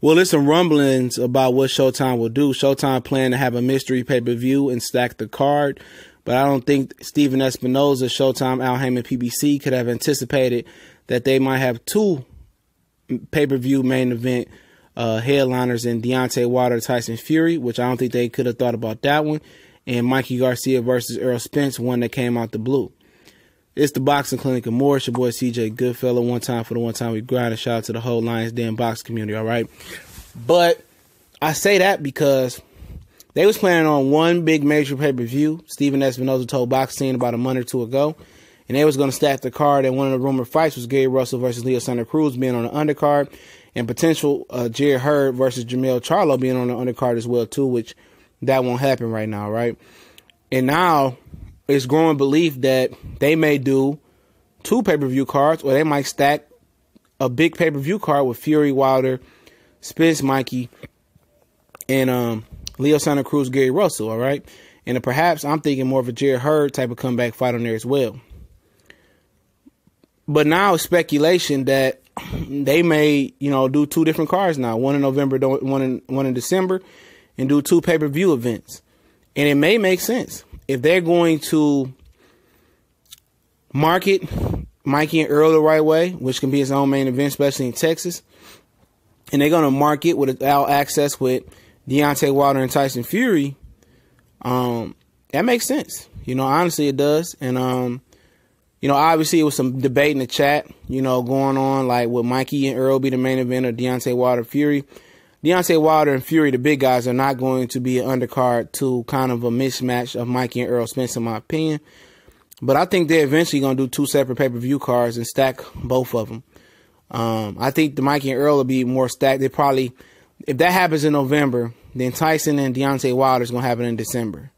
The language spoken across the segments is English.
Well, there's some rumblings about what Showtime will do. Showtime plan to have a mystery pay-per-view and stack the card, but I don't think Steven Espinoza, Showtime, Al Heyman, PBC could have anticipated that they might have two pay-per-view main event headliners in Deontay Wilder, Tyson Fury, which I don't think they could have thought about that one, and Mikey Garcia versus Errol Spence, one that came out the blue. It's the Boxing Clinic and more. It's your boy CJ Goodfellow. One time for the one time we grind. A shout out to the whole Lions Den boxing community, all right? But I say that because they was planning on one big major pay-per-view. Steven Espinoza told Boxing about a month or two ago. And they was going to stack the card. And one of the rumored fights was Gary Russell versus Leo Santa Cruz being on the undercard. And potential Jared Hurd versus Jamel Charlo being on the undercard as well, too, which that won't happen right now, right? And now it's growing belief that they may do two pay-per-view cards, or they might stack a big pay-per-view card with Fury, Wilder, Spence, Mikey, and Leo Santa Cruz, Gary Russell, all right? And perhaps I'm thinking more of a Jared Hurd type of comeback fight on there as well. But now it's speculation that they may, do two different cards now, one in November, one in December, and do two pay-per-view events. And it may make sense. If they're going to market Mikey and Errol the right way, which can be his own main event, especially in Texas, and they're going to market without access with Deontay Wilder and Tyson Fury, that makes sense. Honestly, it does. And, obviously it was some debate in the chat, going on, like, would Mikey and Errol be the main event or Deontay Wilder Fury? Deontay Wilder and Fury, the big guys, are not going to be an undercard to kind of a mismatch of Mikey and Errol Spence, in my opinion. But I think they're eventually going to do two separate pay-per-view cards and stack both of them. I think the Mikey and Errol will be more stacked. They probably, if that happens in November, then Tyson and Deontay Wilder is going to happen in December.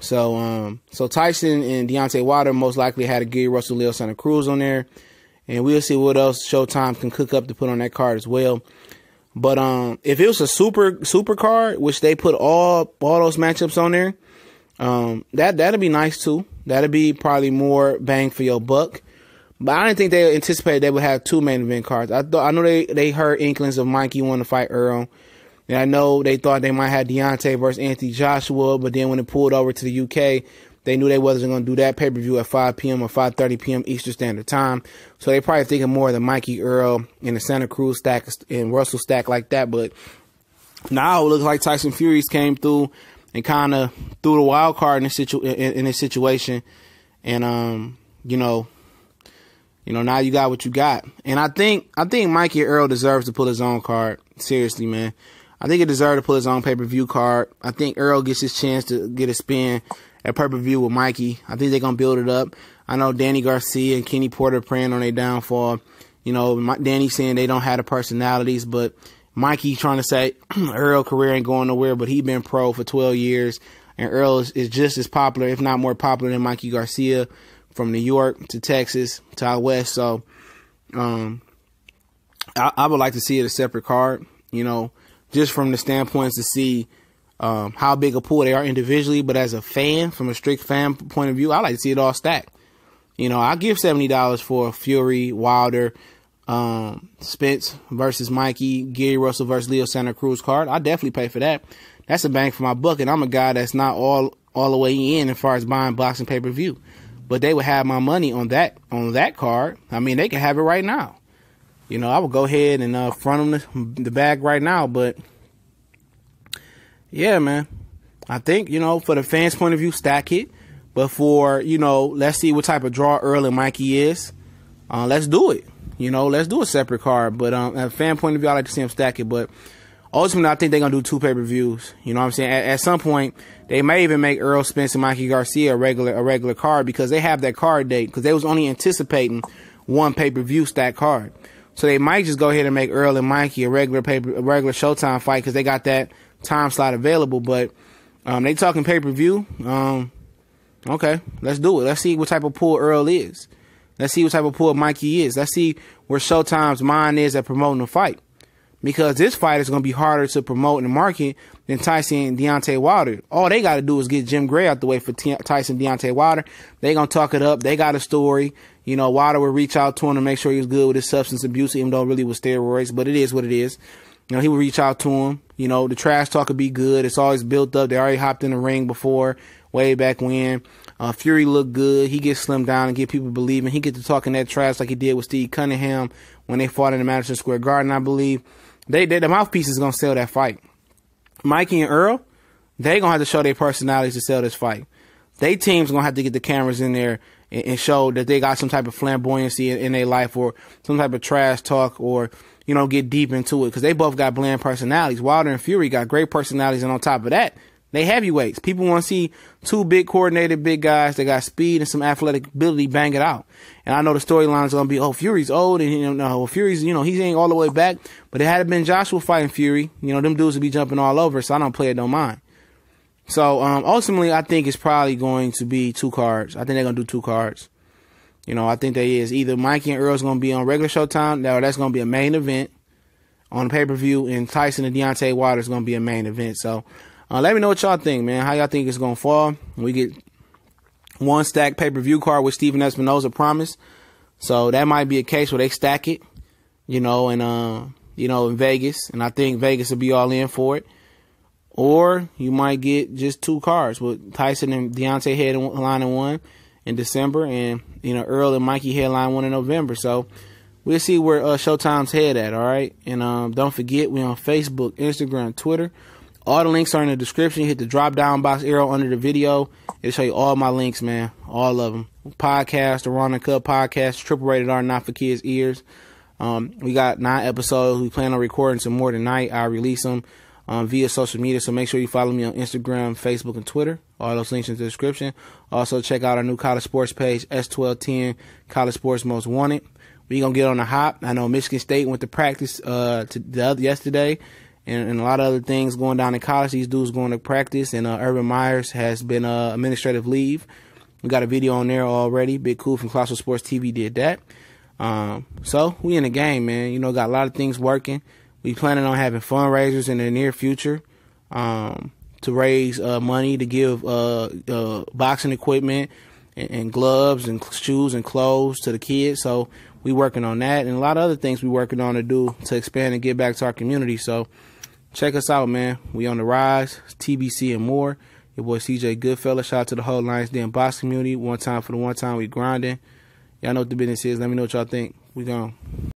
So Tyson and Deontay Wilder most likely had a Gary Russell, Leo Santa Cruz on there. And we'll see what else Showtime can cook up to put on that card as well. But if it was a super card, which they put all those matchups on there, that'd be nice too. That'd be probably more bang for your buck. But I didn't think they anticipated they would have two main event cards. I know they heard inklings of Mikey wanting to fight Errol. And I know they thought they might have Deontay versus Anthony Joshua, but then when it pulled over to the UK, they knew they wasn't going to do that pay-per-view at 5 p.m. or 5:30 p.m. Eastern Standard Time. So they probably thinking more of the Mikey, Errol, and the Santa Cruz stack and Russell stack like that. But now it looks like Tyson Fury's came through and kind of threw the wild card in this situation. And, now you got what you got. And I think Mikey and Errol deserves to pull his own card. Seriously, man. I think he deserves to pull his own pay-per-view card. I think Errol gets his chance to get a spin at pay-per-view with Mikey. I think they're going to build it up. I know Danny Garcia and Kenny Porter praying on their downfall. Danny saying they don't have the personalities, but Mikey trying to say Errol's career ain't going nowhere, but he been pro for 12 years. And Errol is just as popular, if not more popular than Mikey Garcia, from New York to Texas to out west. So I would like to see it a separate card, just from the standpoints to see how big a pool they are individually, but as a fan, from a strict fan point of view, I like to see it all stacked. I give $70 for Fury, Wilder, Spence versus Mikey, Gary Russell versus Leo Santa Cruz card. I definitely pay for that. That's a bang for my buck, and I'm a guy that's not all the way in as far as buying boxing pay-per-view. But they would have my money on that card. I mean, they can have it right now. I would go ahead and front them the bag right now, but yeah, man. I think, for the fans' point of view, stack it. But for, let's see what type of draw Errol and Mikey is. Let's do it. Let's do a separate card. But at a fan point of view, I like to see them stack it. But ultimately, I think they're going to do two pay-per-views. You know what I'm saying? At some point, they may even make Errol Spence and Mikey Garcia a regular card because they have that card date. Because they was only anticipating one pay-per-view stack card. So they might just go ahead and make Errol and Mikey a regular Showtime fight because they got that time slot available. But they talking pay-per-view. Okay, let's do it. Let's see what type of pool Errol is. Let's see what type of pool Mikey is. Let's see where Showtime's mind is at promoting the fight. Because this fight is going to be harder to promote and market than Tyson and Deontay Wilder. All they got to do is get Jim Gray out the way for Tyson and Deontay Wilder. They going to talk it up. They got a story. Wilder will reach out to him to make sure he's good with his substance abuse, even though it really was steroids. But it is what it is. You know, he would reach out to him. You know, the trash talk would be good. It's always built up. They already hopped in the ring before, way back when. Fury looked good. He gets slimmed down and get people believing. He gets to talking that trash like he did with Steve Cunningham when they fought in the Madison Square Garden, I believe. The mouthpiece is going to sell that fight. Mikey and Errol, they going to have to show their personalities to sell this fight. They team's going to have to get the cameras in there and show that they got some type of flamboyancy in their life, or some type of trash talk, or, you know, get deep into it, because they both got bland personalities. Wilder and Fury got great personalities, and on top of that, they heavyweights. People want to see two big coordinated big guys that got speed and some athletic ability bang it out. And I know the storyline's going to be, oh, Fury's old, and, you know, Fury's, you know, he ain't all the way back. But it had been Joshua fighting Fury, you know, them dudes would be jumping all over, so I don't play it, don't mind. So, ultimately, I think it's probably going to be 2 cards. I think they're going to do 2 cards. You know, I think they is either Mikey and Earl's going to be on regular Showtime, or that's going to be a main event on pay-per-view, and Tyson and Deontay Wilder is going to be a main event. So, let me know what y'all think, man. How y'all think it's going to fall? We get 1 stacked pay-per-view card with Steven Espinoza promised. So, that might be a case where they stack it, you know, and, you know, in Vegas. And I think Vegas will be all in for it. Or you might get just 2 cards with Tyson and Deontay headlining 1 in December, and, you know, Errol and Mikey headline 1 in November. So we'll see where Showtime's head at, all right? And don't forget, we're on Facebook, Instagram, Twitter. All the links are in the description. Hit the drop-down box arrow under the video. It'll show you all my links, man. All of them. Podcast, the Ron and Cub podcast, Triple Rated R, Not for Kids Ears. We got 9 episodes. We plan on recording some more tonight. I'll release them via social media, so make sure you follow me on Instagram, Facebook, and Twitter. All those links in the description. Also, check out our new college sports page, S1210, College Sports Most Wanted. We're going to get on the hop. I know Michigan State went to practice yesterday, and a lot of other things going down in college. These dudes going to practice, and Urban Myers has been administrative leave. We got a video on there already. Big Cool from Colossal Sports TV did that. So, we in the game, man. You know, got a lot of things working. We planning on having fundraisers in the near future to raise money to give boxing equipment and gloves and shoes and clothes to the kids. So we working on that, and a lot of other things we working on to do to expand and give back to our community. So check us out, man. We on the rise, TBC and more. Your boy CJ Goodfella. Shout out to the whole Lions Den boxing community. One time for the one time we grinding. Y'all know what the business is. Let me know what y'all think. We gone.